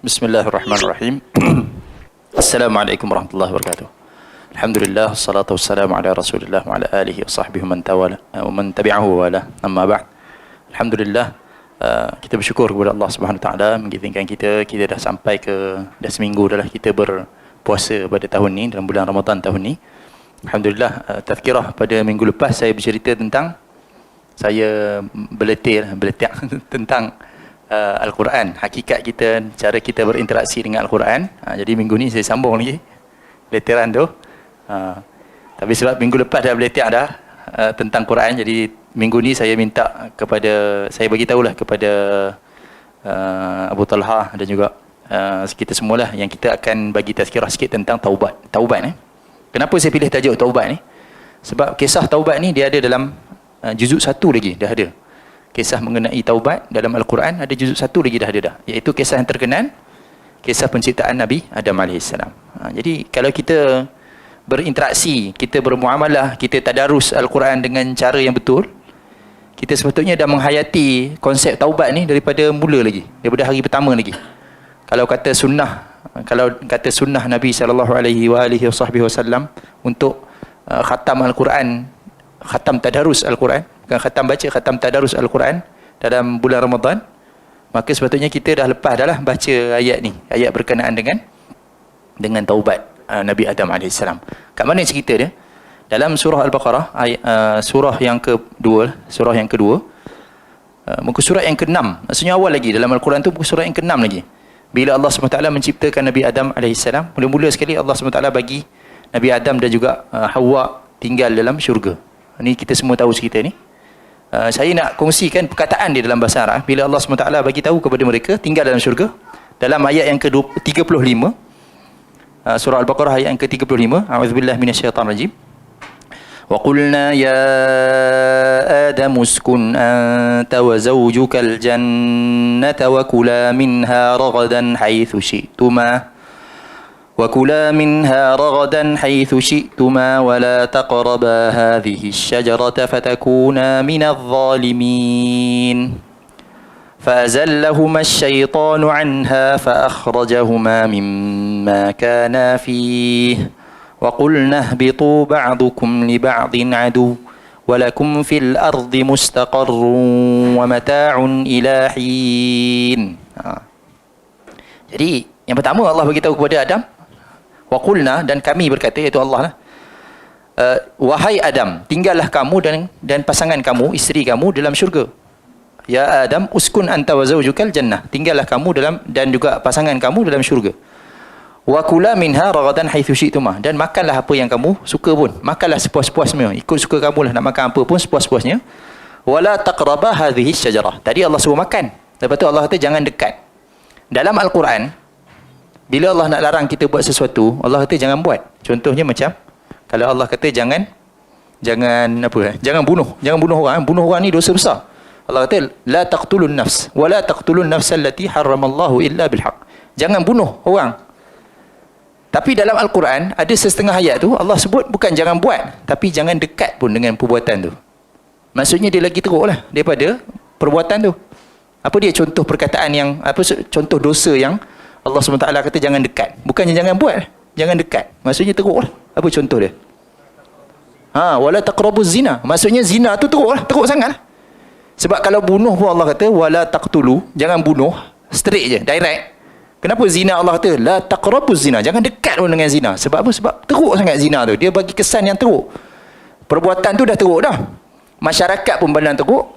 Bismillahirrahmanirrahim. Assalamualaikum warahmatullahi wabarakatuh. Alhamdulillah, wassalatu wassalamu ala Rasulillah wa ala alihi wa sahbihi man tawala wa man tabi'ahu wa ala. Amma ba'd. Alhamdulillah, kita bersyukur kepada Allah Subhanahu wa taala mengizinkan kita dah sampai dah seminggu dah lah kita berpuasa pada tahun ni, dalam bulan Ramadan tahun ni. Alhamdulillah, tazkirah pada minggu lepas saya bercerita tentang saya beletir tentang Al-Quran, hakikat kita, cara kita berinteraksi dengan Al-Quran. Jadi minggu ni saya sambung lagi letiran tu. Tapi sebab minggu lepas dah beletir dah tentang Quran, jadi minggu ni saya minta saya bagi tahulah kepada Abu Talha dan juga kita semualah yang kita akan bagi tazkirah sikit tentang taubat. Kenapa saya pilih tajuk taubat ni? Sebab kisah taubat ni dia ada dalam juzuk 1 lagi dah ada. Kisah mengenai taubat dalam Al-Quran ada juzuk 1 lagi dah ada dah. Iaitu kisah yang terkenal, kisah penciptaan Nabi Adam AS. Jadi kalau kita berinteraksi, kita bermuamalah, kita tadarus Al-Quran dengan cara yang betul, kita sepatutnya dah menghayati konsep taubat ni daripada mula lagi, daripada hari pertama lagi. Kalau kata sunnah Nabi SAW untuk khatam Al-Quran, khatam tadarus Al-Quran, bukan khatam baca, khatam tadarus Al-Quran dalam bulan Ramadan, maka sepatutnya kita dah lepas dah lah baca ayat ni, ayat berkenaan dengan taubat Nabi Adam AS. Kat mana cerita dia? Dalam surah Al-Baqarah, surah yang kedua, muka surat yang ke-6, maksudnya awal lagi dalam Al-Quran tu, muka surat yang ke-6 lagi. Bila Allah SWT menciptakan Nabi Adam AS, mula-mula sekali Allah SWT bagi Nabi Adam dan juga Hawa tinggal dalam syurga. Ini kita semua tahu cerita ni. Saya nak kongsikan perkataan dia dalam bahasa Arab. Bila Allah SWT bagi tahu kepada mereka tinggal dalam syurga, dalam ayat yang ke-35, surah Al-Baqarah ayat yang ke-35, a'udzubillahi minasyaitanirrajim. Wa qulna ya Adam uskun anta wa zawjukal jannata wa kula minha ragadan haitsu syi'tuma وكلا منها رغدا حيث شئتما ولا تقربا هذه الشجرة فتكونا من الظالمين فأزلهما الشيطان عنها فأخرجهما مما كانا فيه وقلنا اهبطوا بعضكم لبعض عدو ولكم في الأرض مستقر ومتاع إلى حين. Jadi yang pertama Allah beritahu kepada Adam, wa qulna, dan kami berkata, iaitu Allah lah, wahai Adam, tinggallah kamu dan pasangan kamu, isteri kamu dalam syurga. Ya Adam uskun anta wa zawjukal jannah, tinggallah kamu dan juga pasangan kamu dalam syurga. Wa kula minha ragadan haitsu syi'tuma, dan makanlah apa yang kamu suka pun, makanlah sepuas-puasnya, ikut suka kamu lah, nak makan apa pun sepuas-puasnya. Wala taqraba hadhihi syajarah, tadi Allah suruh makan, lepas tu Allah kata jangan dekat. Dalam Al-Quran, bila Allah nak larang kita buat sesuatu, Allah kata jangan buat. Contohnya macam kalau Allah kata jangan bunuh orang. Bunuh orang ni dosa besar. Allah kata la taqtulun nafs wa la taqtulun nafsal lati harramallahu illa bil haqq. Jangan bunuh orang. Tapi dalam Al-Quran ada setengah ayat tu Allah sebut bukan jangan buat, tapi jangan dekat pun dengan perbuatan tu. Maksudnya dia lagi teruklah daripada perbuatan tu. Apa dia contoh perkataan yang contoh dosa yang Allah SWT kata jangan dekat, bukannya jangan buat, jangan dekat, maksudnya teruk lah. Apa contoh dia? Wala taqrabuz zina, maksudnya zina tu teruk sangat lah. Sebab kalau bunuh pun Allah kata wala taqtulu, jangan bunuh, straight je, direct. Kenapa zina Allah kata la taqrabuz zina, jangan dekat pun dengan zina? Sebab apa? Sebab teruk sangat zina tu, dia bagi kesan yang teruk. Perbuatan tu dah teruk dah, masyarakat pun pandang teruk,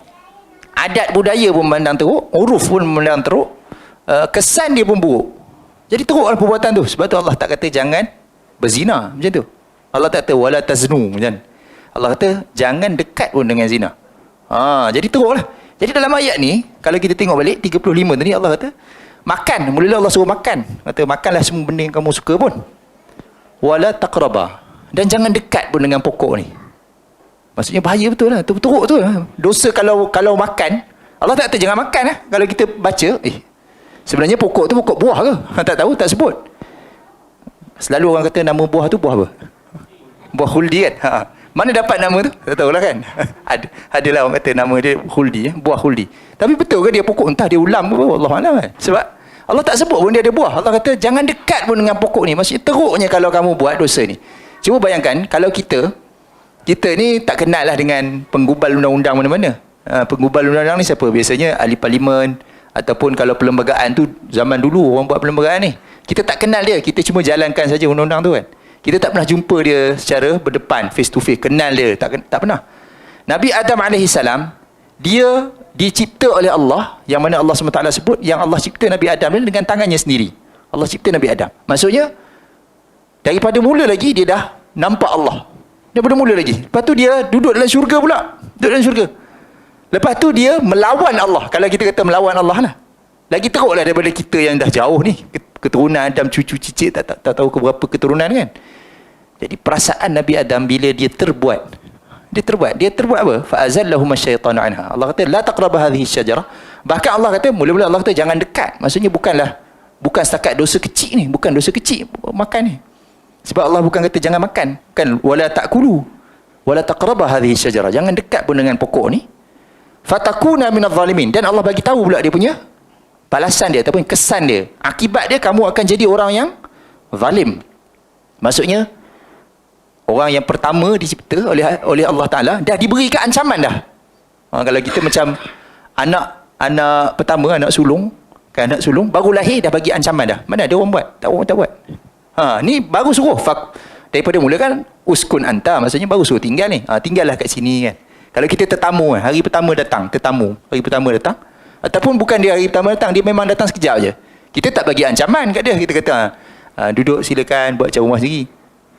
adat budaya pun pandang teruk, uruf pun pandang teruk, kesan dia pun buruk. Jadi teruklah perbuatan tu. Sebab tu Allah tak kata jangan berzina macam tu. Allah tak kata wala taznu macam. Allah kata jangan dekat pun dengan zina. Jadi teruklah. Jadi dalam ayat ni kalau kita tengok balik 35 tadi Allah kata makan, mula Allah suruh makan. Kata makanlah semua benda yang kamu suka pun. Wala taqraba, dan jangan dekat pun dengan pokok ni. Maksudnya bahaya betul lah. Teruk tu. Dosa kalau makan, Allah tak kata jangan makan lah. Kalau kita baca, sebenarnya pokok tu pokok buah ke? Tak tahu, tak sebut. Selalu orang kata nama buah tu buah apa? Buah khuldi kan? Mana dapat nama tu? Tak tahulah kan? Adalah orang kata nama dia khuldi, buah khuldi. Tapi betul ke dia pokok? Entah dia ulam ke apa? Wallahualam kan? Sebab Allah tak sebut pun dia ada buah. Allah kata jangan dekat pun dengan pokok ni. Maksudnya teruknya kalau kamu buat dosa ni. Cuba bayangkan kalau kita ni tak kenal lah dengan penggubal undang-undang mana-mana. Penggubal undang-undang ni siapa? Biasanya ahli parlimen, ataupun kalau perlembagaan tu zaman dulu orang buat perlembagaan ni. Kita tak kenal dia, kita cuma jalankan saja undang-undang tu kan. Kita tak pernah jumpa dia secara berdepan, face to face, kenal dia, tak pernah. Nabi Adam AS, dia dicipta oleh Allah, yang mana Allah SWT sebut, yang Allah cipta Nabi Adam ni dengan tangannya sendiri. Allah cipta Nabi Adam. Maksudnya, daripada mula lagi dia dah nampak Allah. Daripada mula lagi. Lepas tu dia duduk dalam syurga pula. Duduk dalam syurga. Lepas tu dia melawan Allah. Kalau kita kata melawan Allah lah. Lagi teruklah daripada kita yang dah jauh ni. Keturunan Adam, cucu cicit, tak tahu ke berapa keturunan kan. Jadi perasaan Nabi Adam bila dia terbuat apa? Fa'azallahuma syaitanu anha. Allah kata la taqrabu hadhihi syajarah. Bahkan Allah kata mula-mula Allah kata jangan dekat. Maksudnya bukan setakat dosa kecil ni, bukan dosa kecil makan ni. Sebab Allah bukan kata jangan makan, kan wala ta'kulu wala taqrabu hadhihi syajarah. Jangan dekat pun dengan pokok ni. Fatakuna minadh zalimin. Dan Allah bagi tahu pula dia punya balasan dia ataupun kesan dia. Akibat dia kamu akan jadi orang yang zalim. Maksudnya orang yang pertama dicipta oleh Allah Ta'ala dah diberikan ancaman dah. Kalau kita macam anak pertama, anak sulung baru lahir dah bagi ancaman dah. Mana ada orang buat? Tak buat. Ni baru suruh daripada mula kan uskun anta, maksudnya baru suruh tinggal ni. Tinggallah kat sini kan. Kalau kita tetamu kan, hari pertama datang, ataupun bukan dia hari pertama datang, dia memang datang sekejap je. Kita tak bagi ancaman kat dia. Kita kata duduk silakan buat cara rumah sendiri.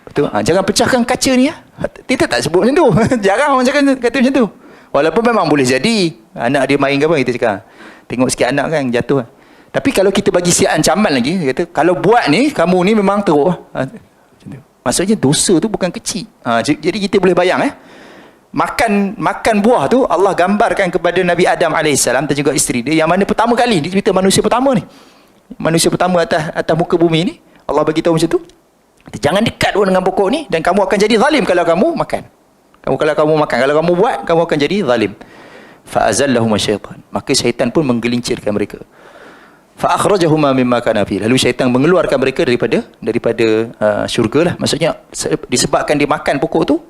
Betul? Jangan pecahkan kaca ni. Kita tak sebut macam tu. Jarang orang kata macam tu. Walaupun memang boleh jadi anak dia main ke apa, kita cakap tengok sikit anak kan jatuh. Tapi kalau kita bagi siap ancaman lagi, dia kata kalau buat ni kamu ni memang teruk. Maksudnya dosa tu bukan kecil. Jadi kita boleh bayang makan buah tu Allah gambarkan kepada Nabi Adam AS dan juga isteri dia, yang mana pertama kali dia cerita manusia pertama ni, manusia pertama atas muka bumi ni, Allah bagi tahu macam tu, jangan dekat pun dengan pokok ni dan kamu akan jadi zalim kalau kamu makan. Kalau kamu buat, kamu akan jadi zalim. Fa'azallahuma syaitan, maka syaitan pun menggelincirkan mereka. Fa'akhrajahuma mimma kana fi, lalu syaitan mengeluarkan mereka daripada syurga lah. Maksudnya disebabkan dia makan pokok tu,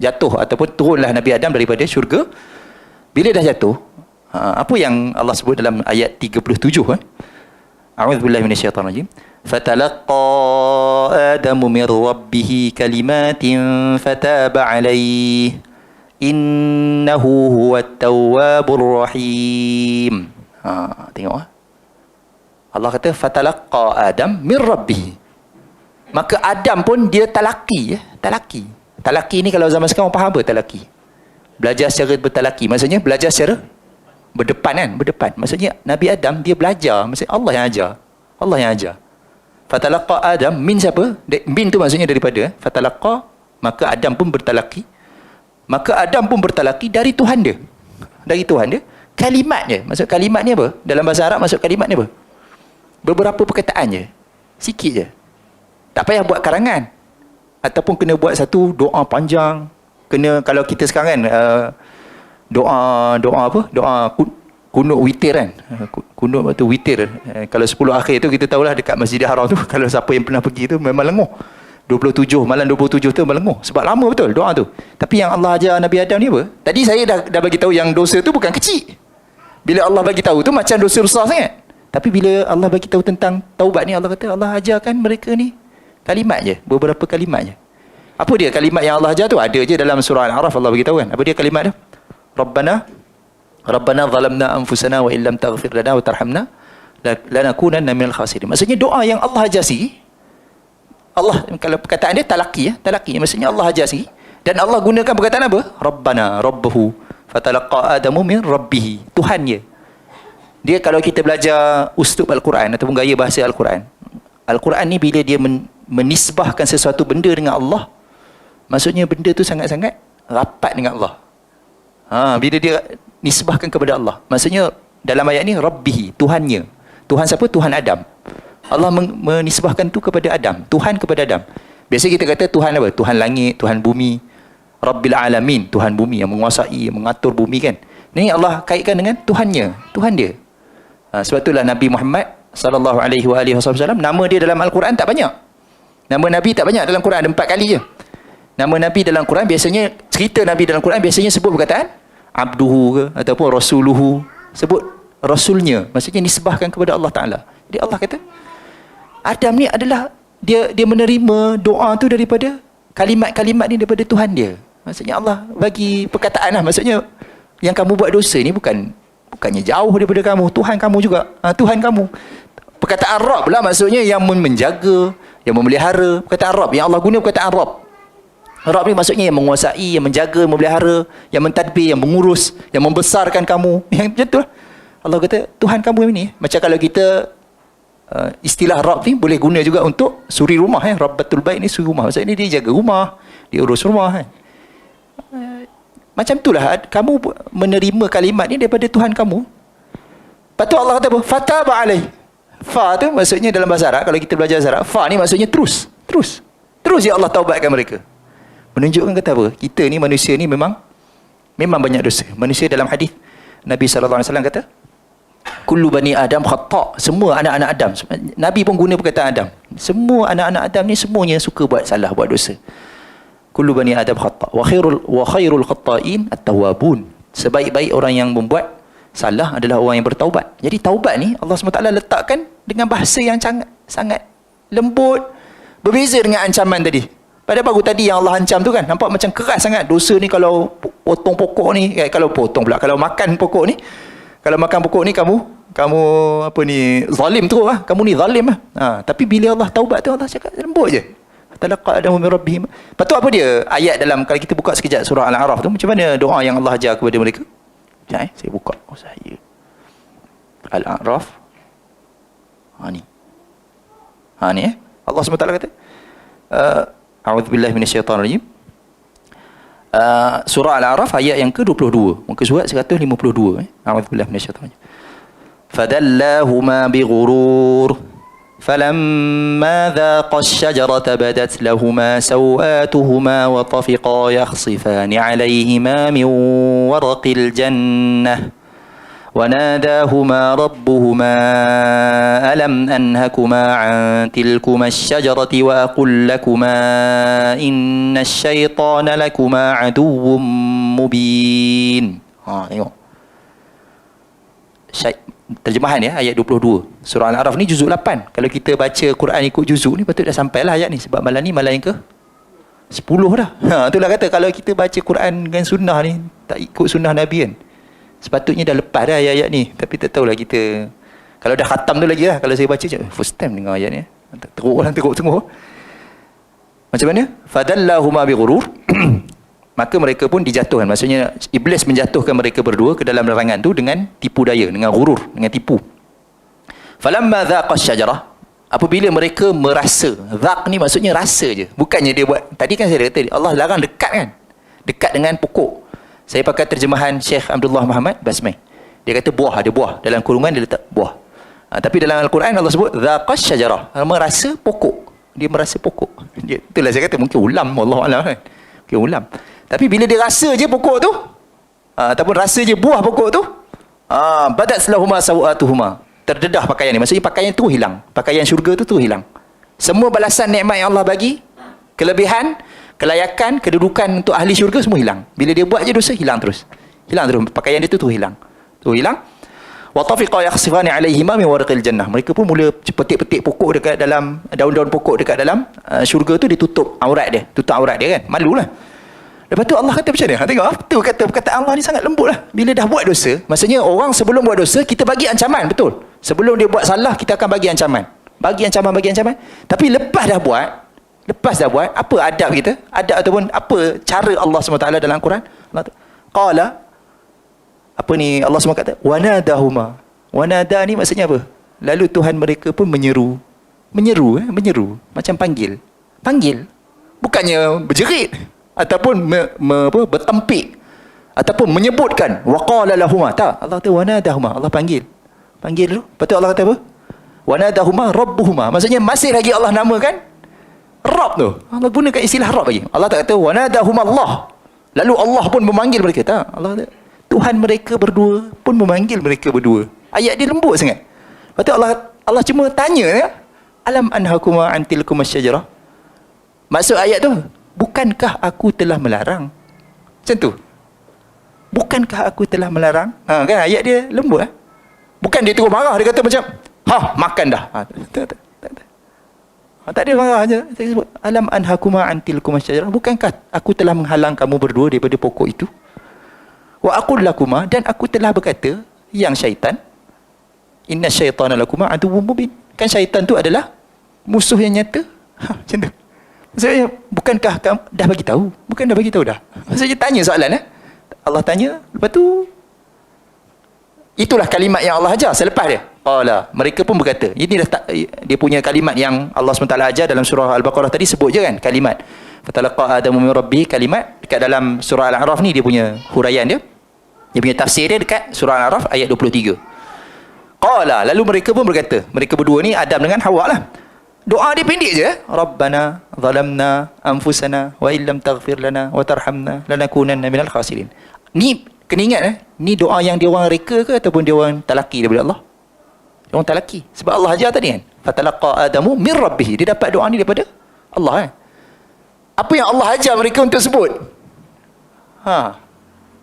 jatuh ataupun turunlah Nabi Adam daripada syurga. Bila dah jatuh, apa yang Allah sebut dalam ayat 37, a'udzubillahi minasyaitanir rajim. Fatalaqqa Adamu min rabbih kalimatin fataba alaihi innahu huwat tawwabur rahim. Tengok Allah kata fatalaqqa Adam min rabbih. Maka Adam pun dia talaki. Talaki ni kalau zaman sekarang faham apa talaki? Belajar secara bertalaki. Maksudnya belajar secara berdepan kan? Berdepan. Maksudnya Nabi Adam dia belajar. Maksudnya Allah yang ajar. Fatalaqqa Adam min siapa? Min tu maksudnya daripada. Fatalaqqa, maka Adam pun bertalaki. Maka Adam pun bertalaki dari Tuhan dia. Dari Tuhan dia. Kalimat je. Maksud kalimat ni apa? Dalam bahasa Arab maksud kalimat ni apa? Beberapa perkataan je. Sikit je. Tak payah buat karangan. Ataupun kena buat satu doa panjang. Kena, kalau kita sekarang kan doa apa? Doa kunut witir kan. Kunut waktu witir. Kalau 10 akhir tu kita tahulah dekat Masjidil Haram tu, kalau siapa yang pernah pergi tu memang lenguh. 27 malam 27 tu melenguh. Sebab lama betul doa tu. Tapi yang Allah ajar Nabi Adam ni apa? Tadi saya dah bagi tahu yang dosa tu bukan kecil. Bila Allah bagi tahu tu macam dosa besar sangat. Tapi bila Allah bagi tahu tentang taubat ni, Allah kata Allah ajarkan mereka ni kalimat je, beberapa kalimat je. Apa dia kalimat yang Allah ajar tu? Ada je dalam surah Al-A'raf, Allah bagi tahu kan. Apa dia kalimat tu? Rabbana zalamna anfusana wa illam taghfir lana wa tarhamna lanakunanna minal khasirin. Maksudnya doa yang Allah ajar sendiri. Allah, kalau perkataan dia talaki, maksudnya Allah ajar sendiri. Dan Allah gunakan perkataan apa? Rabbana, Rabbahu, fatalaqqa Adamu min Rabbih. Tuhan dia. Dia kalau kita belajar uslub Al-Quran ataupun gaya bahasa Al-Quran, Al-Quran ni bila dia menisbahkan sesuatu benda dengan Allah, maksudnya benda tu sangat-sangat rapat dengan Allah. Bila dia nisbahkan kepada Allah, maksudnya dalam ayat ni Rabbihi, Tuhannya. Tuhan siapa? Tuhan Adam. Allah menisbahkan tu kepada Adam, Tuhan kepada Adam. Biasa kita kata Tuhan apa? Tuhan langit, Tuhan bumi. Rabbil alamin, Tuhan bumi yang menguasai, yang mengatur bumi kan. Ni Allah kaitkan dengan Tuhannya, Tuhan dia. Sebab itulah Nabi Muhammad sallallahu alaihi wa alihi wasallam, nama dia dalam Al-Quran tak banyak. Nama Nabi tak banyak dalam Quran, ada 4 kali je. Nama Nabi dalam Quran biasanya, cerita Nabi dalam Quran biasanya sebut perkataan abduhu ke ataupun rasuluhu, sebut rasulnya, maksudnya nisbahkan kepada Allah Taala. Jadi Allah kata Adam ni adalah dia menerima doa tu daripada kalimat-kalimat ni daripada Tuhan dia. Maksudnya Allah bagi perkataan lah, maksudnya yang kamu buat dosa ni bukannya jauh daripada kamu, Tuhan kamu juga. Tuhan kamu. Perkataan Rabb lah, maksudnya yang menjaga, yang memelihara. Perkataan Rabb, yang Allah guna perkataan Rabb. Rabb ni maksudnya yang menguasai, yang menjaga, memelihara, yang mentadbir, yang mengurus, yang membesarkan kamu. Yang macam tu lah. Allah kata Tuhan kamu ini. Macam kalau kita istilah Rabb ni boleh guna juga untuk suri rumah. Rabbatul bait ni suri rumah, maksudnya dia jaga rumah, dia urus rumah kan. Macam itulah kamu menerima kalimat ni daripada Tuhan kamu. Lepas tu Allah kata apa? Fataba alaih. Fa tu maksudnya dalam bahasa Arab, kalau kita belajar bahasa Arab, fa ni maksudnya terus ya Allah taubatkan mereka. Menunjukkan kata apa? Kita ni manusia ni memang banyak dosa. Manusia dalam hadis Nabi sallallahu alaihi wasallam kata, kullu bani Adam khata'. Semua anak-anak Adam. Nabi pun guna perkataan Adam. Semua anak-anak Adam ni semuanya suka buat salah, buat dosa. Kullu bani Adam khata' wa khairul khata'in at-tawwabun. Sebaik-baik orang yang membuat salah adalah orang yang bertaubat. Jadi taubat ni Allah SWT letakkan dengan bahasa yang sangat lembut, berbeza dengan ancaman tadi. Pada baru tadi yang Allah ancam tu kan, nampak macam keras sangat. Dosa ni kalau potong pokok ni, kalau makan pokok ni, kalau makan pokok ni kamu apa ni, zalim terus lah. Kamu ni zalim lah. Tapi bila Allah taubat tu, Allah cakap lembut je. Talaqa Adamu min rabbihim. Lepas tu apa dia ayat dalam, kalau kita buka sekejap surah Al-A'raf tu, macam mana doa yang Allah ajar kepada mereka? Sekejap saya buka. Saya Al-A'raf. Ni Allah SWT kata, a'udzubillahi minasyaitanirrajim. Surah Al-A'raf ayat yang ke-22, muka surat 152. A'udzubillahi minasyaitanirrajim. Fadallahuma bighurur فلما ذاقا الشجرة بدت لهما سوآتهما وطفقا يخصفان عليهما من ورق الجنة وناداهما ربهما ألم أنهكما عن تلكما الشجرة وأقل لكما إن الشيطان لكما عدو مبين. Tengok terjemahan ayat 22 surah Al-A'raf ni juzuk 8. Kalau kita baca Quran ikut juzuk ni, patut dah sampailah ayat ni, sebab malam ni malam yang ke 10 dah. Itulah kata kalau kita baca Quran dengan sunnah ni, tak ikut sunnah Nabi kan, sepatutnya dah lepas dah ayat-ayat ni. Tapi tak tahulah kita, kalau dah khatam tu lagi lah. Kalau saya baca first time dengar ayat ni, teruk. Macam mana? Fadallahuma bighurur. Maka mereka pun dijatuhkan. Maksudnya iblis menjatuhkan mereka berdua ke dalam larangan tu dengan tipu daya, dengan ghurur, dengan tipu. Falamma dhaqa syajarah, apabila mereka merasa. Dhaq ni maksudnya rasa je, bukannya dia buat. Tadi kan saya kata Allah larang dekat kan, dekat dengan pokok. Saya pakai terjemahan Syekh Abdullah Muhammad Basmai. Dia kata buah, ada buah dalam kurungan, dia letak buah. Tapi dalam Al-Quran Allah sebut dhaqa syajarah, merasa pokok. Dia merasa pokok. Itulah saya kata mungkin ulam, wallahualam kan, mungkin ulam. Tapi bila dia rasa je pokok tu, ataupun rasa je buah pokok tu, badat lahuma sawatuhuma, terdedah pakaian ni. Maksudnya pakaian tu hilang, pakaian syurga tu hilang. Semua balasan nikmat yang Allah bagi, kelebihan, kelayakan, kedudukan untuk ahli syurga semua hilang. Bila dia buat je dosa, hilang terus. Pakaian dia tu hilang. Wa tafiqa yakhsifani alaihima min warqil jannah. Mereka pun mula petik-petik pokok dekat dalam, daun-daun pokok dekat dalam syurga tu, ditutup aurat dia kan. Malulah. Lepas tu Allah kata macam mana? Tengok, tu kata Allah ni sangat lembut lah. Bila dah buat dosa, maksudnya orang sebelum buat dosa, kita bagi ancaman, betul. Sebelum dia buat salah, kita akan bagi ancaman. Bagi ancaman. Tapi lepas dah buat, apa adab kita? Adab ataupun apa cara Allah SWT dalam Quran? Qala, apa ni Allah SWT kata? Wanadahuma. Wanada ni maksudnya apa? Lalu Tuhan mereka pun menyeru. Macam panggil. Bukannya berjerit. Ataupun bertempik, ataupun menyebutkan waqala lahuma. Tak, Allah kata wanadahuma, Allah panggil dulu. Lepas tu Allah kata apa? Wanadahuma rabbuhuma. Maksudnya masih lagi Allah namakan Rabb tu. Allah gunakan istilah Rabb lagi. Allah tak kata wanadahuma Allah, lalu Allah pun memanggil mereka. Tak, Allah kata Tuhan mereka berdua pun memanggil mereka berdua. Ayat dia lembut sangat. Lepas tu Allah Allah cuma tanya ya, alam anhakuma an tilkum asyajarah. Maksud ayat tu, bukankah aku telah melarang? Macam tu. Bukankah aku telah melarang? Kan ayat dia lembut. Bukan dia terus marah, dia kata macam, makan dah. Tak ada marah je. Alam anhakuma an tilkum asyajarah. Bukankah aku telah menghalang kamu berdua daripada pokok itu? Wa aqul lakuma, dan aku telah berkata, yang syaitan, inna syaitana lakuma aduwwum mubin. Kan syaitan tu adalah musuh yang nyata. Macam tu. Maksudnya, bukankah kamu dah bagi tahu? Bukan dah bagi tahu dah. Maksudnya tanya soalan Allah tanya, lepas tu itulah kalimat yang Allah ajar selepas dia. Mereka pun berkata, ini dah dia punya kalimat yang Allah SWT ajar dalam surah Al-Baqarah tadi, sebut je kan kalimat. Fatalaqa Adamu min Rabbi, kalimat dekat dalam surah Al-A'raf ni, dia punya huraian dia. Dia punya tafsir dia dekat surah Al-A'raf ayat 23. Lalu mereka pun berkata, mereka berdua ni Adam dengan Hawa lah. Doa dia pendek je. Rabbana zalamna anfusana wa illam taghfir lana wa tarhamna lanakunanna minal khasirin. Ni kena ingat ni doa yang dia orang reka ke ataupun dia orang talaki daripada Allah? Dia orang talaki. Sebab Allah ajar tadi kan. Fatalaqa Adamu min Rabbih. Dia dapat doa ni daripada Allah kan. Apa yang Allah ajar mereka untuk sebut?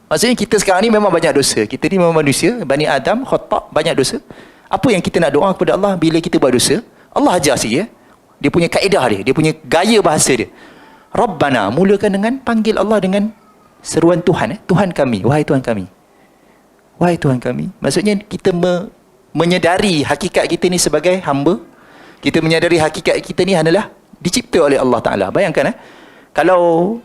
Maksudnya kita sekarang ni memang banyak dosa. Kita ni memang manusia, Bani Adam, khata', banyak dosa. Apa yang kita nak doa kepada Allah bila kita buat dosa? Allah ajar sikit. Dia punya kaedah dia punya gaya bahasa dia. Rabbana, mulakan dengan panggil Allah dengan seruan Tuhan. Tuhan kami, wahai Tuhan kami. Wahai Tuhan kami. Maksudnya kita menyedari hakikat kita ni sebagai hamba. Kita menyadari hakikat kita ni adalah dicipta oleh Allah Ta'ala. Bayangkan kalau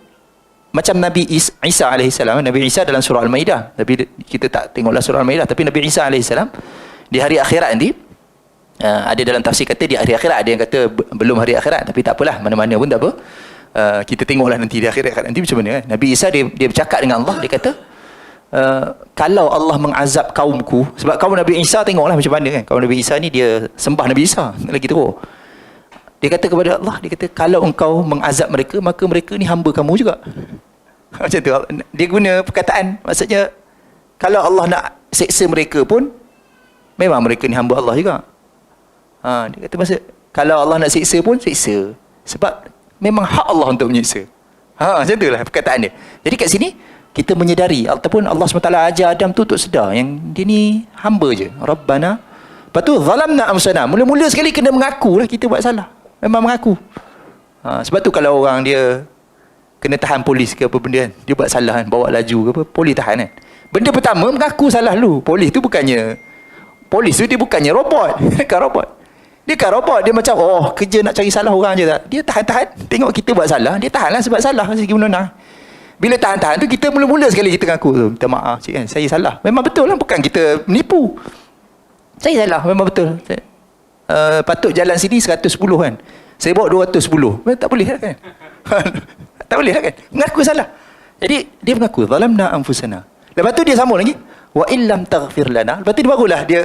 macam Nabi Isa alaihissalam. Nabi Isa dalam surah Al-Maidah. Tapi kita tak tengoklah surah Al-Maidah. Tapi Nabi Isa alaihissalam di hari akhirat nanti, ada dalam tafsir kata di hari akhirat, ada yang kata belum hari akhirat. Tapi tak apalah, mana-mana pun tak apa. Kita tengoklah nanti di akhirat nanti macam mana kan. Nabi Isa dia bercakap dengan Allah. Dia kata, kalau Allah mengazab kaumku, sebab kaum Nabi Isa tengoklah macam mana kan. Kaum Nabi Isa ni dia sembah Nabi Isa lagi teruk. Dia kata kepada Allah, dia kata, kalau engkau mengazab mereka, maka mereka ni hamba kamu juga. Macam tu. Dia guna perkataan, maksudnya, kalau Allah nak seksa mereka pun, memang mereka ni hamba Allah juga. Dia kata, maksud, kalau Allah nak seksa pun, seksa. Sebab, memang hak Allah untuk menyiksa. Macam tu lah perkataan dia. Jadi kat sini, kita menyedari, ataupun Allah SWT ajar Adam tu untuk sedar, yang dia ni hamba je. Rabbana. Lepas tu, zalamna anfusana. Mula-mula sekali kena mengaku lah kita buat salah. Memang mengaku. Sebab tu kalau orang dia kena tahan polis ke apa benda kan, dia buat salah kan, bawa laju ke apa, polis tahan kan. Benda pertama, mengaku salah dulu. Polis tu dia bukannya robot. Dia kan robot. Dia macam, kerja nak cari salah orang je tak. Dia tahan-tahan. Tengok kita buat salah, dia tahan lah sebab salah. Segi undang-undang. Bila tahan-tahan tu, kita mula-mula sekali kita mengaku. Minta maaf cik kan, saya salah. Memang betul lah, bukan kita menipu. Saya salah, memang betul. Patut jalan sini 110 kan. Saya bawa 210. Tak boleh lah kan. Tak boleh lah kan. Mengaku salah. Jadi dia mengaku zalamna anfusana. Lepas tu dia sambung lagi, wa illam taghfir lana. Lepas tu barulah dia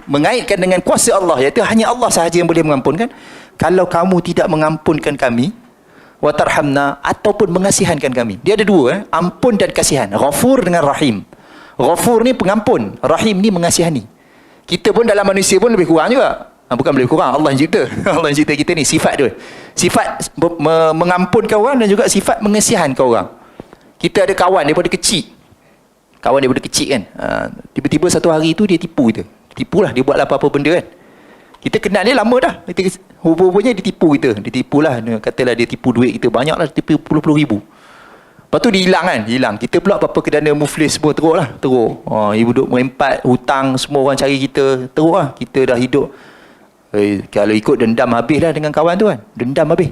mengaitkan dengan kuasa Allah, iaitu hanya Allah sahaja yang boleh mengampunkan. Kalau kamu tidak mengampunkan kami, wa tarhamna, ataupun mengasihankan kami. Dia ada dua, ampun dan kasihan. Ghafur dengan rahim. Ghafur ni pengampun, rahim ni mengasihani. Kita pun dalam manusia pun lebih kurang juga. Bukan lebih kurang, Allah yang cipta. Allah yang cipta kita ni, sifat dia. Sifat mengampunkan orang dan juga sifat mengasihankan orang. Kita ada kawan daripada kecil. Kawan daripada kecil kan. Tiba-tiba satu hari tu dia tipu kita. Tipulah, dia buat apa-apa benda kan. Kita kenal dia lama dah. Rupanya dia tipu kita. Dia tipulah, katalah dia tipu duit kita. Banyak lah, tipu puluh-puluh ribu. Lepas tu dia hilang kan. Hilang. Kita pula apa-apa kedana muflis semua teruk lah. Teruk. Ibu duduk merempat, hutang, semua orang cari kita. Teruk lah. Kita dah hidup. Kalau ikut dendam habis lah dengan kawan tu kan. Dendam habis.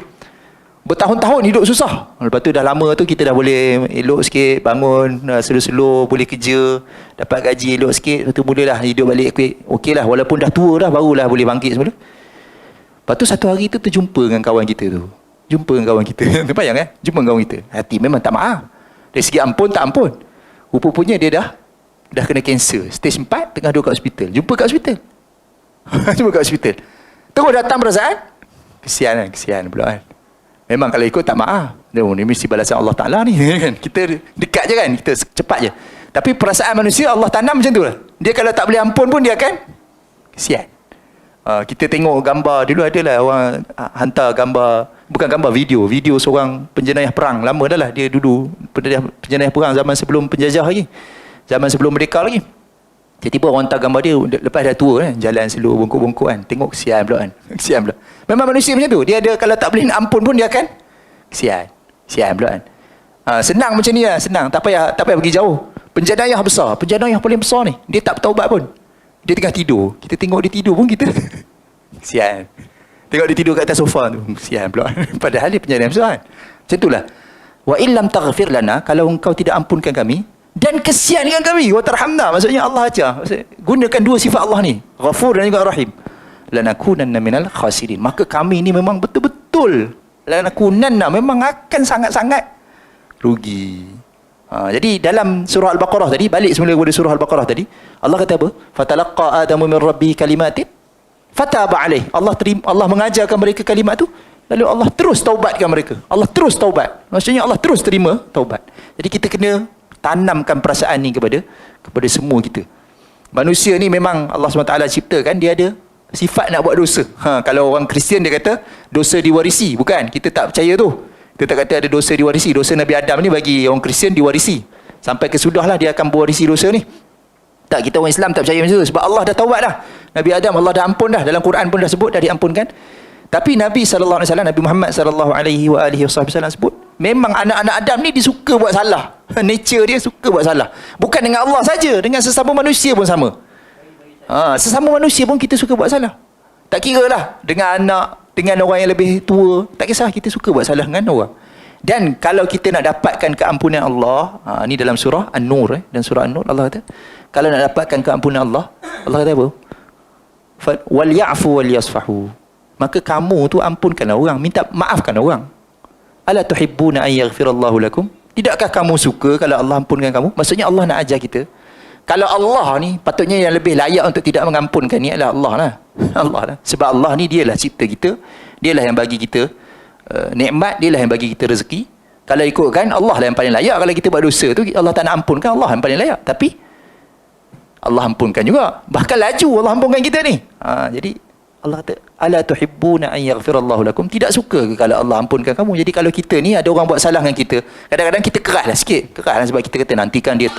Bertahun-tahun hidup susah. Lepas tu dah lama tu kita dah boleh elok sikit, bangun, slow-slow, boleh kerja, dapat gaji elok sikit. Lepas tu mulalah hidup balik. Okey lah, walaupun dah tua dah, barulah boleh bangkit semula. Lepas tu satu hari tu terjumpa dengan kawan kita tu. Jumpa dengan kawan kita. Terbayang kan? Jumpa dengan kawan kita. Hati memang tak maaf. Dari segi ampun, tak ampun. Rupa-rupanya dia dah kena kanser. Stage 4, tengah duduk kat hospital. Jumpa kat hospital. Jumpa kat hospital. Terus datang perasaan. Kesian pula kan. Memang kalau ikut tak maaf. Ni mesti balasan Allah Ta'ala ni. Kita dekat je kan. Kita cepat je. Tapi perasaan manusia Allah tanam macam tu lah. Dia kalau tak boleh ampun pun dia akan kesian. Kita tengok gambar, dulu adalah orang hantar gambar, bukan gambar, video seorang penjenayah perang, lama dah lah dia dulu, penjenayah perang zaman sebelum penjajah lagi, zaman sebelum merdeka lagi. Tiba-tiba orang hantar gambar dia, lepas dah tua kan, jalan slow, bongkok-bongkok kan, tengok kesian pula kan, kesian pula. Memang manusia macam tu, dia ada, kalau tak boleh nak ampun pun dia akan kesian pula kan. Senang macam ni lah, senang, tak payah pergi jauh. Penjenayah besar, penjenayah paling besar ni, dia tak bertaubat pun. Dia tengah tidur. Kita tengok dia tidur pun kita kesian. Tengok dia tidur kat atas sofa tu, kesian pula. Padahal dia penjenayah besar kan. Macam itulah. Wa illam taghfir lana, kalau engkau tidak ampunkan kami dan kesiankan kami, wa tarhamna, maksudnya Allah ajar. Gunakan dua sifat Allah ni, Ghafur dan juga Rahim. Lanakunanna minal khasirin. Maka kami ni memang betul-betul lanakunanna, memang akan sangat-sangat rugi. Jadi dalam surah Al-Baqarah tadi, balik semula kepada surah Al-Baqarah tadi, Allah kata apa? Fatalaqa Adamu min Rabbi kalimatin fataba alaih. Allah mengajarkan mereka kalimat tu, lalu Allah terus taubatkan mereka. Allah terus taubat. Maksudnya Allah terus terima taubat. Jadi kita kena tanamkan perasaan ni kepada semua kita. Manusia ni memang Allah SWT ciptakan, dia ada sifat nak buat dosa. Kalau orang Kristian dia kata dosa diwarisi. Bukan, kita tak percaya tu. Kita tak kata ada dosa diwarisi. Dosa Nabi Adam ni bagi orang Kristian diwarisi. Sampai kesudahlah dia akan mewarisi dosa ni. Tak, kita orang Islam tak percaya macam tu. Sebab Allah dah taubat dah. Nabi Adam Allah dah ampun dah. Dalam Quran pun dah sebut, dah diampunkan. Tapi Nabi SAW, Nabi Muhammad SAW sebut, memang anak-anak Adam ni dia suka buat salah. Nature dia suka buat salah. Bukan dengan Allah saja, dengan sesama manusia pun sama. Sesama manusia pun kita suka buat salah. Tak kira lah dengan anak, dengan orang yang lebih tua, tak kisah, kita suka buat salah dengan orang. Dan kalau kita nak dapatkan keampunan Allah, ni dalam surah An-Nur, dan surah An-Nur Allah kata, kalau nak dapatkan keampunan Allah, Allah kata apa? Wal ya'fu wal yasfahu. Maka kamu tu ampunkanlah orang, minta maafkan orang. Ala tuhibbuna an yaghfirallahu lakum? Tidakkah kamu suka kalau Allah ampunkan kamu? Maksudnya Allah nak ajar kita, kalau Allah ni, patutnya yang lebih layak untuk tidak mengampunkan ni adalah Allah lah. Allah lah. Sebab Allah ni dialah cipta kita, dialah yang bagi kita nikmat, dialah yang bagi kita rezeki. Kalau ikutkan, Allah lah yang paling layak. Kalau kita buat dosa tu, Allah tak nak ampunkan, Allah yang paling layak. Tapi Allah ampunkan juga. Bahkan laju Allah ampunkan kita ni. Jadi Allah kata, ala tuhibbuna an yaghfirallahu lakum? Tidak suka ke kalau Allah ampunkan kamu? Jadi kalau kita ni ada orang buat salah dengan kita, kadang-kadang kita keras lah sikit. Keras lah sebab kita kata nantikan dia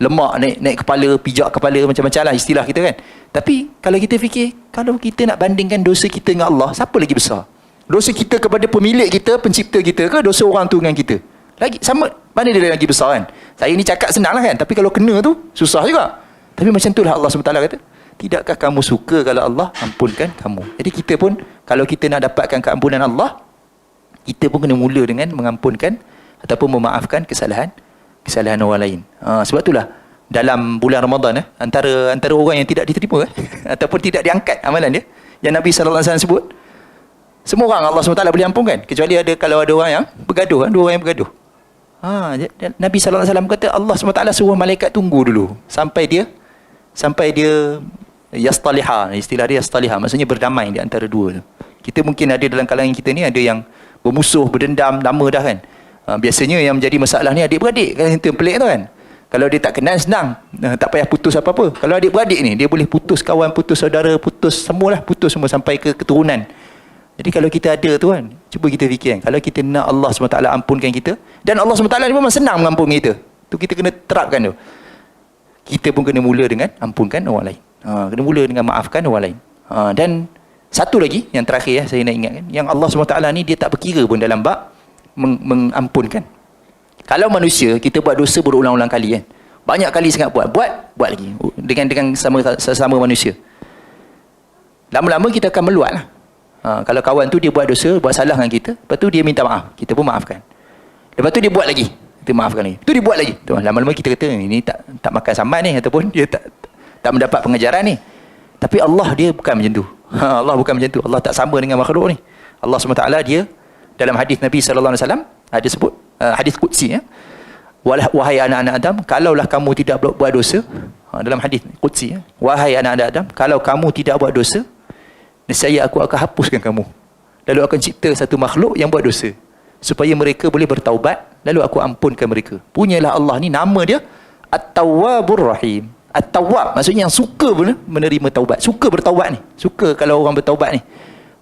lemak, naik kepala, pijak kepala, macam-macam lah istilah kita kan. Tapi kalau kita fikir, kalau kita nak bandingkan dosa kita dengan Allah, siapa lagi besar? Dosa kita kepada pemilik kita, pencipta kita, ke dosa orang tu dengan kita? Lagi sama, mana dia lagi besar kan? Saya ni cakap senang lah kan, tapi kalau kena tu susah juga. Tapi macam tu lah Allah SWT kata, tidakkah kamu suka kalau Allah ampunkan kamu? Jadi kita pun, kalau kita nak dapatkan keampunan Allah, kita pun kena mula dengan mengampunkan ataupun memaafkan kesalahan orang lain. Sebab itulah dalam bulan Ramadan antara orang yang tidak diterima ataupun tidak diangkat amalan dia, yang Nabi SAW sebut, semua orang Allah SWT boleh ampunkan, kecuali kalau ada orang yang bergaduh, dua orang yang bergaduh. Nabi SAW kata Allah SWT suruh malaikat tunggu dulu sampai dia yastaliha, istilah dia yastaliha, maksudnya berdamai di antara dua tu. Kita mungkin ada dalam kalangan kita ni ada yang bermusuh, berdendam lama dah kan. Biasanya yang menjadi masalah ni adik-beradik kan, itu yang pelik tu kan. Kalau dia tak kenal, senang, tak payah putus apa-apa. Kalau adik-beradik ni, dia boleh putus kawan, putus saudara, putus semualah, putus semua sampai ke keturunan. Jadi kalau kita ada tu kan, cuba kita fikir kan, kalau kita nak Allah SWT ampunkan kita, dan Allah SWT ni memang senang mengampunkan kita, tu kita kena terapkan tu. Kita pun kena mula dengan ampunkan orang lain. Kena mula dengan maafkan orang lain. Dan satu lagi yang terakhir saya nak ingatkan, yang Allah SWT ni dia tak berkira pun dalam bab mengampunkan. Kalau manusia kita buat dosa berulang-ulang kali kan, banyak kali sangat buat lagi dengan sesama manusia, lama-lama kita akan meluat lah. Kalau kawan tu dia buat dosa, buat salah dengan kita, lepas tu dia minta maaf, kita pun maafkan, lepas tu dia buat lagi, kita maafkan lagi, tu dia buat lagi, lama-lama kita kata ini tak makan saman ni, ataupun dia tak mendapat pengajaran ni. Tapi Allah dia bukan macam tu. Allah bukan macam tu. Allah tak sama dengan makhluk ni. Allah SWT dia dalam hadis Nabi SAW ada sebut, hadis Qudsi ya, wahai anak-anak Adam, kalaulah kamu tidak buat dosa, dalam hadis Qudsi ya, wahai anak-anak Adam, kalau kamu tidak buat dosa, nescaya aku akan hapuskan kamu, lalu akan cipta satu makhluk yang buat dosa, supaya mereka boleh bertaubat, lalu aku ampunkan mereka. Punyalah Allah ni nama dia At-Tawwabur Rahim. At-Tawwab maksudnya yang suka menerima taubat, suka bertaubat ni, suka kalau orang bertaubat ni.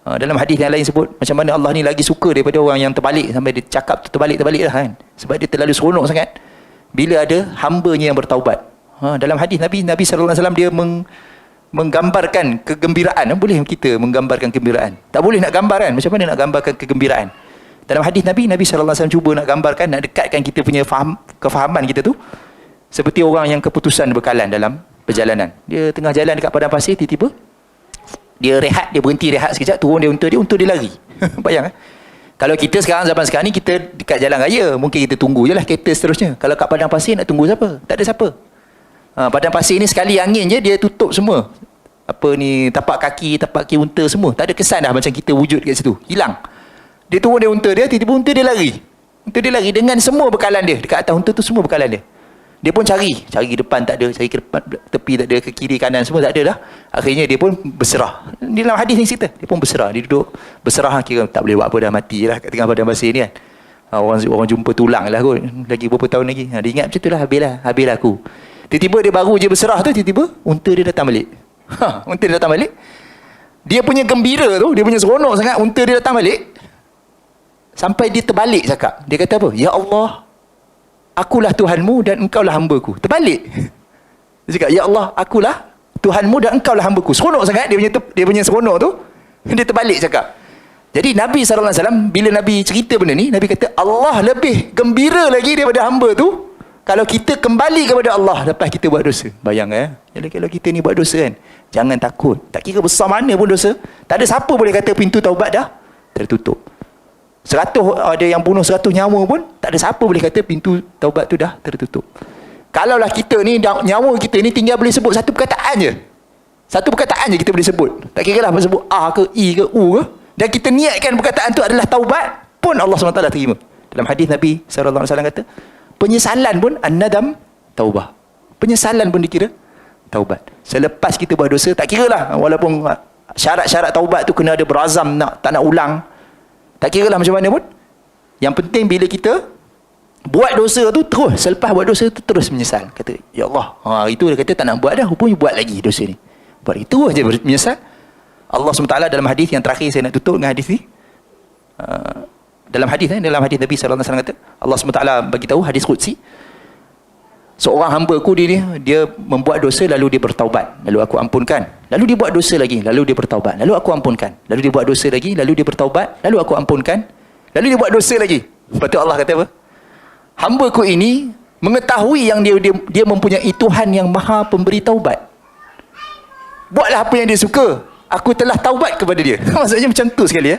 Dalam hadis yang lain sebut macam mana Allah ni lagi suka daripada orang yang terbalik, sampai dia cakap terbalik dah kan, sebab dia terlalu seronok sangat bila ada hambanya yang bertaubat. Dalam hadis Nabi sallallahu alaihi wasallam dia menggambarkan kegembiraan. Boleh kita menggambarkan kegembiraan? Tak boleh nak gambar kan? Macam mana nak gambarkan kegembiraan? Dalam hadis Nabi sallallahu alaihi wasallam cuba nak gambarkan, nak dekatkan kita punya kefahaman kita tu seperti orang yang keputusan berkalan dalam perjalanan. Dia tengah jalan dekat padang pasir, tiba-tiba dia rehat, dia berhenti rehat sekejap, turun dia unta dia lari. Bayang kalau kita zaman sekarang ni, kita dekat jalan raya, mungkin kita tunggu je lah kereta seterusnya. Kalau kat padang pasir nak tunggu siapa? Tak ada siapa. Padang pasir ni sekali angin je dia tutup semua. Tapak kaki unta semua. Tak ada kesan dah macam kita wujud kat situ. Hilang. Dia turun dia unta dia, tiba-tiba unta dia lari. Unta dia lari dengan semua bekalan dia. Dekat atas unta tu semua bekalan dia. Dia pun cari ke depan tak ada, cari ke depan, tepi tak ada, ke kiri kanan semua tak ada dah. Akhirnya dia pun berserah. Di dalam hadis ni cerita, dia pun berserah, dia duduk berserah, kira tak boleh buat apa, dah mati lah kat tengah padang pasir ni kan. Orang jumpa tulang lah kot, lagi beberapa tahun lagi. Dia ingat macam tu lah, habislah aku. Tiba-tiba dia baru je berserah tu, tiba-tiba unta dia datang balik. Unta dia datang balik. Dia punya gembira tu, dia punya seronok sangat, unta dia datang balik. Sampai dia terbalik cakap. Dia kata apa? Ya Allah, akulah Tuhanmu dan engkaulah hamba-Ku. Terbalik. Dia cakap, ya Allah, akulah Tuhanmu dan engkaulah hamba-Ku. Seronok sangat dia punya seronok tu. Dia terbalik cakap. Jadi Nabi SAW, bila Nabi cerita benda ni, Nabi kata, Allah lebih gembira lagi daripada hamba tu kalau kita kembali kepada Allah lepas kita buat dosa. Bayang jadi kalau kita ni buat dosa kan, jangan takut. Tak kira besar mana pun dosa, tak ada siapa boleh kata pintu taubat dah tertutup. 100 ada yang bunuh 100 nyawa pun tak ada siapa boleh kata pintu taubat tu dah tertutup. Kalaulah kita ni, nyawa kita ni tinggal boleh sebut satu perkataan je. Satu perkataan je kita boleh sebut. Tak kira lah sebut A ke I ke U ke. Dan kita niatkan perkataan tu adalah taubat, pun Allah SWT terima. Dalam hadis Nabi SAW kata, penyesalan pun an-nadam taubah. Penyesalan pun dikira taubat. Selepas kita buat dosa, tak kira lah, walaupun syarat-syarat taubat tu kena ada berazam tak nak ulang. Tak kira lah macam mana pun. Yang penting bila kita buat dosa tu terus, selepas buat dosa tu terus menyesal. Kata, ya Allah, itu dia kata tak nak buat dah, rupanya buat lagi dosa ni. Buat itu aja menyesal. Allah SWT dalam hadis yang terakhir saya nak tutup dengan hadis ni. Dalam hadis Nabi SAW kata, Allah SWT bagi tahu hadis qudsi, seorang hamba-Ku dia membuat dosa lalu dia bertaubat, lalu aku ampunkan. Lalu dia buat dosa lagi, lalu dia bertaubat, lalu aku ampunkan. Lalu dia buat dosa lagi, lalu dia bertaubat, lalu aku ampunkan. Lalu dia buat dosa lagi. Lepas tu Allah kata apa? Hamba-Ku ini mengetahui yang dia mempunyai Tuhan yang maha pemberi taubat. Buatlah apa yang dia suka, aku telah taubat kepada dia. Maksudnya macam tu sekali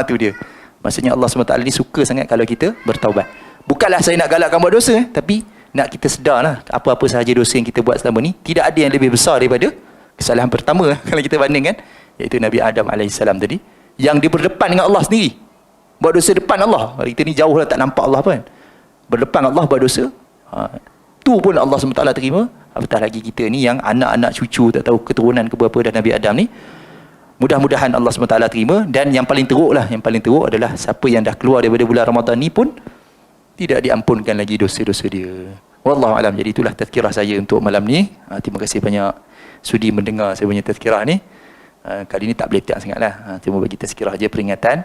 tu dia. Maksudnya Allah SWT ni suka sangat kalau kita bertaubat. Bukanlah saya nak galakkan buat dosa, tapi nak kita sedarlah apa-apa sahaja dosa yang kita buat selama ni, tidak ada yang lebih besar daripada kesalahan pertama kalau kita bandingkan, iaitu Nabi Adam AS tadi, yang dia berdepan dengan Allah sendiri. Buat dosa depan Allah. Kita ni jauh lah, tak nampak Allah pun. Berdepan Allah buat dosa. Tu pun Allah SWT terima. Apatah lagi kita ni yang anak-anak cucu, tak tahu keturunan ke berapa dah Nabi Adam ni. Mudah-mudahan Allah SWT terima. Dan yang paling teruk adalah siapa yang dah keluar daripada bulan Ramadan ni pun tidak diampunkan lagi dosa-dosa dia. Wallahualam. Jadi itulah tazkirah saya untuk malam ni. Terima kasih banyak sudi mendengar saya punya tazkirah ni. Kali ni tak beletak sangat lah. Cuma bagi tazkirah je, peringatan.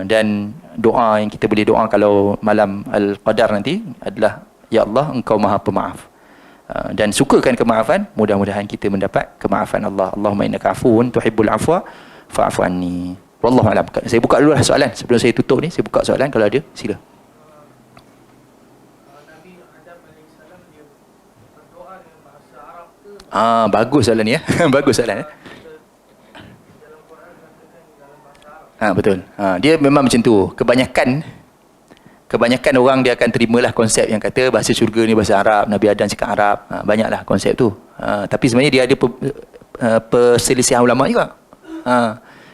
Dan doa yang kita boleh doa kalau malam Al-Qadar nanti adalah, ya Allah, Engkau maha pemaaf. Dan sukakan kemaafan, mudah-mudahan kita mendapat kemaafan Allah. Allahumma innaka afuwun tuhibbul afwa fa'fu anni. Wallahualam. Saya buka dulu lah soalan sebelum saya tutup ni. Saya buka soalan, kalau ada sila. Bagus soalan ni ya. Bagus soalan ya. Betul. Dia memang macam tu. Kebanyakan orang dia akan terimalah konsep yang kata bahasa syurga ni bahasa Arab, Nabi Adam cakap Arab. Banyaklah konsep tu. Tapi sebenarnya dia ada perselisihan ulama juga.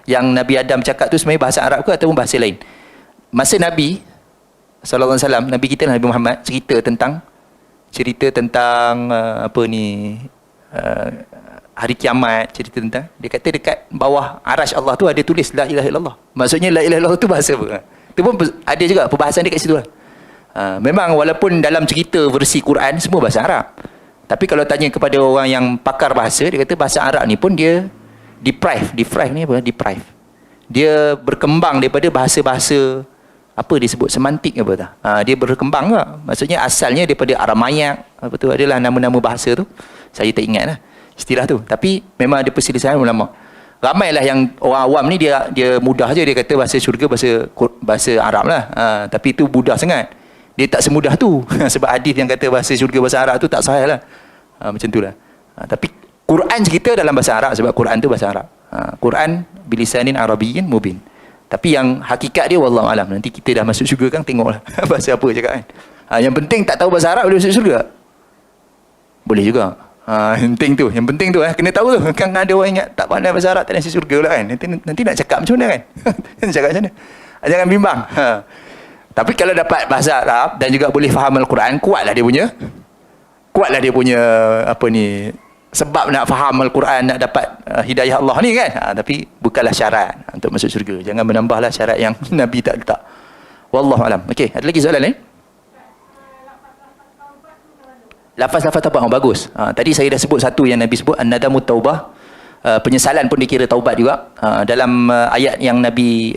Yang Nabi Adam cakap tu sebenarnya bahasa Arab ke ataupun bahasa lain. Masa Nabi SAW, Nabi kita Nabi Muhammad cerita tentang hari kiamat, cerita tentang, dia kata dekat bawah arash Allah tu ada tulis la ilaha illallah. Maksudnya la ilaha illallah tu bahasa apa? Itu pun ada juga perbahasan dekat situ lah. Memang walaupun dalam cerita versi Quran semua bahasa Arab, Tapi kalau tanya kepada orang yang pakar bahasa, dia kata bahasa Arab ni pun dia deprive ni apa? Deprive. Dia berkembang daripada bahasa-bahasa apa dia sebut, semantik apa tak? Dia berkembang ke? Maksudnya asalnya daripada Aramayak, apa tu, adalah nama-nama bahasa tu. Saya tak ingat lah istilah tu. Tapi memang ada perselisihan ulama. Ramailah yang orang awam ni dia mudah je dia kata bahasa syurga bahasa Arab lah. Tapi itu mudah sangat. Dia tak semudah tu. Sebab hadis yang kata bahasa syurga bahasa Arab tu tak sahih lah. Macam tu lah. Tapi Quran cerita dalam bahasa Arab sebab Quran tu bahasa Arab. Quran bilisanin Arabiyyin mubin. Tapi yang hakikat dia wallahu alam. Nanti kita dah masuk syurga kan, tengoklah bahasa apa cakap kan. Yang penting tak tahu bahasa Arab boleh masuk syurga? Boleh juga. Penting tu. Yang penting tu kena tahu tu. Kan ada orang ingat tak pandai bahasa Arab tak ada masuk syurga pula kan. Nanti nak cakap macam mana kan? Cakap macam mana? Jangan bimbang. Tapi kalau dapat bahasa Arab dan juga boleh faham Al-Quran, kuatlah dia punya apa ni, sebab nak faham Al-Quran, nak dapat hidayah Allah ni kan. Tapi bukanlah syarat untuk masuk syurga. Jangan menambahlah syarat yang Nabi tak letak. Wallahu alam. Okey, ada lagi soalan lain? Lafaz-lafaz taubat bagus. Tadi saya dah sebut satu yang Nabi sebut, an-nadamut taubah. Penyesalan pun dikira taubat juga. Dalam ayat yang Nabi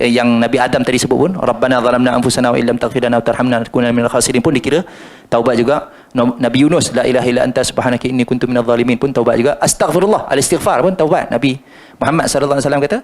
Adam tadi sebut pun, Rabbana zalamna anfusana wa illam taghfir lana wa tarhamna lanakunanna minal khasirin, pun dikira taubat juga. Nabi Yunus, la ilaha illa anta subhanaka inni kuntu minadh dhalimin, pun taubat juga. Astaghfirullah, al-istighfar pun taubat. Nabi Muhammad sallallahu alaihi wasallam kata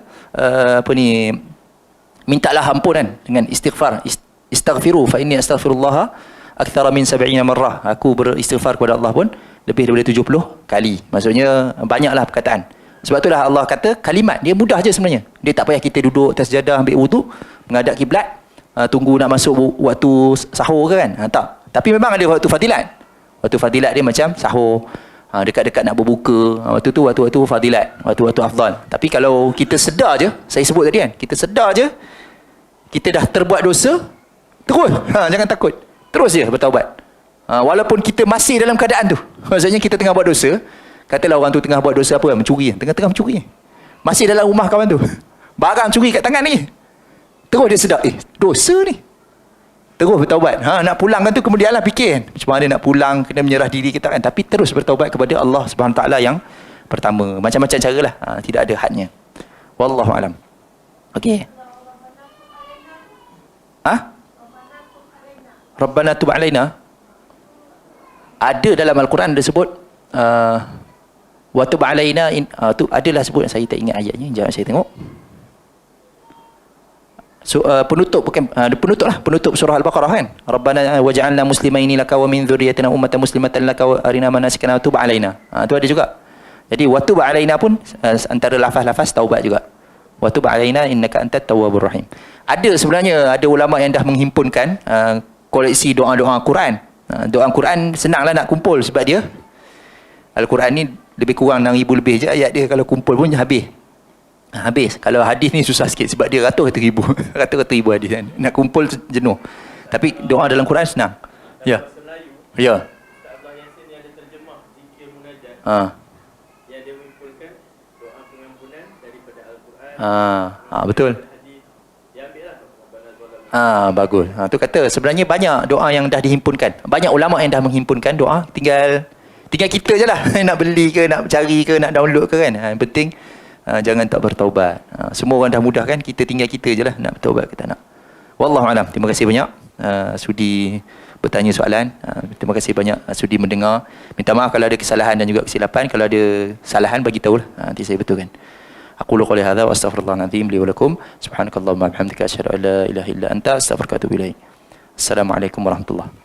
mintalah ampunan dengan istighfar. Istaghfiru fa inni astaghfirullah akthara min 70 marrah. Aku beristighfar kepada Allah pun lebih daripada 70 kali. Maksudnya banyaklah perkataan. Sebab itulah Allah kata kalimat dia mudah je sebenarnya. Dia tak payah kita duduk atas jadah ambil wudu, menghadap kiblat, tunggu nak masuk waktu sahur ke kan. Tak. Tapi memang ada waktu fadilat. Waktu fadilat dia macam sahur, dekat-dekat nak berbuka. Waktu tu waktu-waktu fadilat, waktu-waktu afdal. Tapi kalau kita sedar je, saya sebut tadi kan, kita sedar je kita dah terbuat dosa, terus jangan takut. Terus je bertaubat. Walaupun kita masih dalam keadaan tu. Maksudnya kita tengah buat dosa. Katalah orang tu tengah buat dosa apa, mencuri. Tengah-tengah mencuri. Masih dalam rumah kawan tu. Barang curi kat tangan ni. Terus dia sedar, dosa ni. Terus bertaubat. Nak pulang kan tu kemudianlah fikir. Macam mana nak pulang, kena menyerah diri kita kan. Tapi terus bertaubat kepada Allah Subhanahu Wa Taala yang pertama. Macam-macam caralah. Tidak ada hadnya. Wallahu alam. Okey. Rabbana tub alaina. Ada dalam Al-Quran ada sebut wa tub alaina tu adalah sebut, saya tak ingat ayatnya, jap saya tengok. Penutup bukan penutup surah Al-Baqarah kan. Rabbana waj'alna muslimaini laka wa min dzurriyyatina ummatan muslimatan laka wa arina manasikana wa tub alaina. Tu ada juga. Jadi wa tub alaina pun antara lafaz-lafaz taubat juga. Wa tub alaina innaka antat tawwabur rahim. Ada sebenarnya ada ulama yang dah menghimpunkan koleksi doa-doa Quran. Doa Quran senanglah nak kumpul sebab dia Al-Quran ni lebih kurang 6,000 lebih je ayat dia. Kalau kumpul pun habis. Kalau hadis ni susah sikit sebab dia ratus ribu ratus-ratus hadis kan. Nak kumpul jenuh. Tapi doa dalam Quran senang. Ya. Ya. Ustaz Yasin yang ada terjemah zikir munajat. Yang dia mengumpulkan doa pengampunan daripada Al-Quran. Betul. Bagus. Tu kata sebenarnya banyak doa yang dah dihimpunkan. Banyak ulama yang dah menghimpunkan doa. Tinggal kita je lah nak beli ke, nak cari ke, nak download ke kan. Yang penting jangan tak bertaubat. Semua orang dah mudah kan, kita tinggal kita je lah nak bertaubat ke tak nak. Wallahu alam. Terima kasih banyak sudi bertanya soalan. Terima kasih banyak sudi mendengar. Minta maaf kalau ada kesalahan dan juga kesilapan. Kalau ada kesalahan bagi tahu lah, nanti saya betulkan. Aqulu qouli hadza wa astaghfirullahal azim li wa lakum. Subhanakallahumma wa bihamdika asyhadu an la ilaha illa anta astaghfiruka wa atubu ilaik. Assalamualaikum warahmatullahi